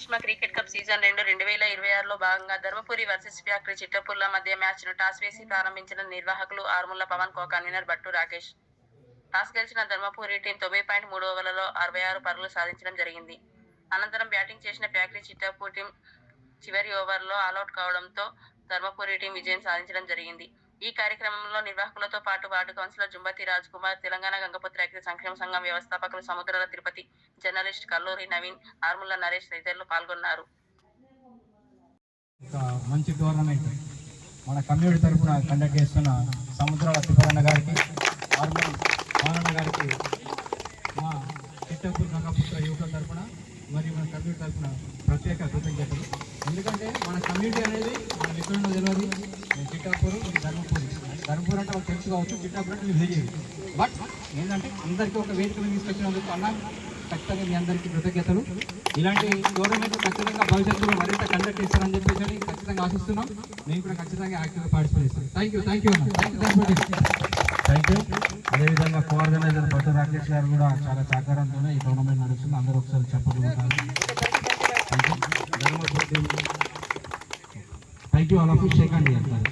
Bhishma cricket cup season 2 2026లో భాగంగా Dharmapuri versus factory చిట్టపూర్ల మధ్య మ్యాచ్ను టాస్ వేసి ప్రారంభించిన నిర్వాహకులు ఆర్ముళ్ల పవన్, కో-కన్వీనర్ భట్టు రాకేష్. టాస్ గెలిచిన ధర్మపురి టీం 9.3 ఓవర్లలో 66 పరుగులు సాధించడం జరిగింది. అనంతరం బ్యాటింగ్ చేసిన ఫ్యాక్టరీ చిట్టపూర్ టీం చివరి ఓవర్లో ఆలౌట్ కావడంతో ధర్మపురి టీం విజయం సాధించడం జరిగింది. ఈ కార్యక్రమంలో నిర్వాహకులతో పాటు వార్డు కౌన్సిలర్ జుంబతి రాజ్ కుమార్, తెలంగాణ గంగపుత్ర ఐక్య సంక్షేమ సంఘం వ్యవస్థాపకులు సముద్రాల తిరుపతి, జర్నలిస్ట్ కల్లూరి నవీన్, ఆర్ముళ్ల నరేష్ తదితరులు పాల్గొన్నారు. మంచి టోర్నమెంట్ మన కమ్యూనిటీ తరఫున కండక్ట్ చేస్తున్న సముద్రాల తిరుపతి గారికి, ఆర్ముల్ పవన్ గారికి మా చిట్టపూర్ గంగపుత్ర యువకుల తరఫున మరియు మన కమ్యూనిటీ తరఫున ప్రత్యేక కృతజ్ఞతలు. ఎందుకంటే మన కమ్యూనిటీ అనేది మన ఎక్కడో తెలియదు. చిట్టాపూర్, ధర్మపూర్ అంటే తెలుసు కావచ్చు, చిట్టాపూర్ అంటే మీరు తెలియదు. బట్ ఏంటంటే అందరికీ ఒక వేదిక తీసుకొచ్చినందుకు అన్న ఖచ్చితంగా మీ అందరికీ కృతజ్ఞతలు. ఇలాంటి టోర్నమెంట్ ఖచ్చితంగా భవిష్యత్తులో మరింత కండక్ట్ చేస్తారని చెప్పేసి ఖచ్చితంగా ఆశిస్తున్నాం. మేము కూడా ఖచ్చితంగా యాక్టివ్గా పార్టిసిపేట్ చేస్తాం. థ్యాంక్ యూ అన్న, థ్యాంక్ యూ. అదేవిధంగా కోఆర్గనైజర్ భట్టు రాకేష్ గారు కూడా చాలా సహకారంతోనే ఈ టోర్నమెంట్ నడుస్తుంది. అందరూ ఒకసారి చెప్పగలుగుతారు. Thank you all of you. Shake hand చేస్తారు.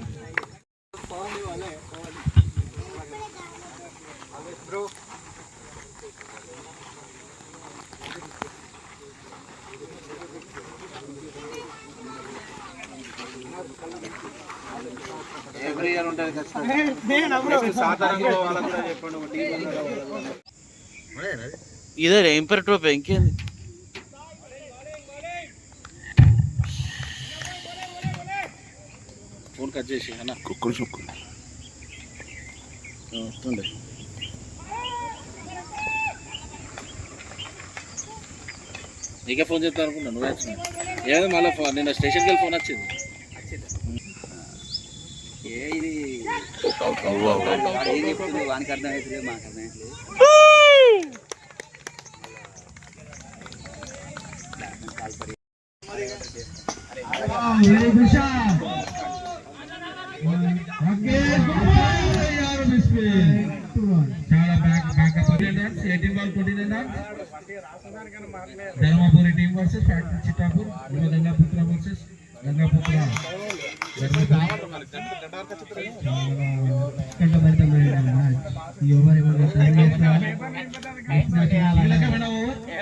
ఇదే ఎంపర్ ట్రోఫీ ఇంకేంది. ఫోన్ కట్ చేసి అన్న కుక్కలు వస్తుండే. నీకే ఫోన్ చేద్దాం అనుకున్నా, నువ్వే వచ్చిన. ఏదో మళ్ళీ నిన్న స్టేషన్కి వెళ్ళి ఫోన్ వచ్చింది. ఇది వానికి అర్థమవుతుంది, మాకు అర్థమవుతుంది. Dharmapuri team versus factory Chittapur, Gangaputra versus Gangaputra.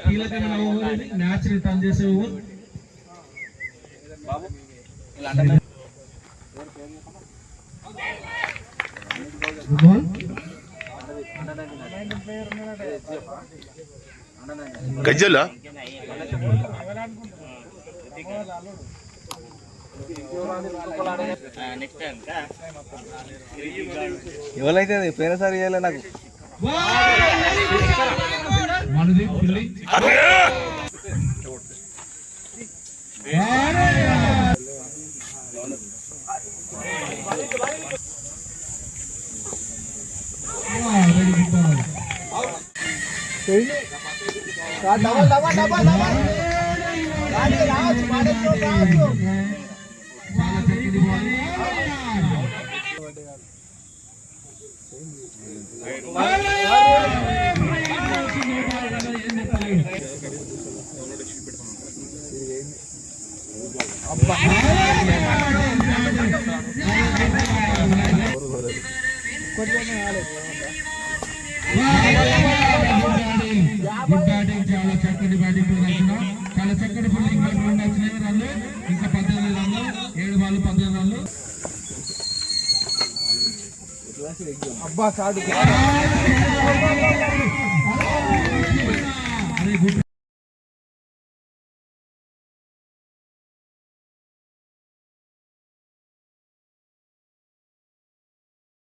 కీలకమైన ఓవర్, మ్యాచ్ ని టర్న్ చేసే ఓవర్. గజ్జల ఎవరైతే పోయినసారి చేయాలి నాకు చాలా చక్కటి బ్యాటింగ్ ప్రదర్శన, చాలా చక్కటి ఫీల్డింగ్. 2 రన్లు, ఇంకా 18 రన్లు, 7 బాల్ 18 రన్లు. అబ్బా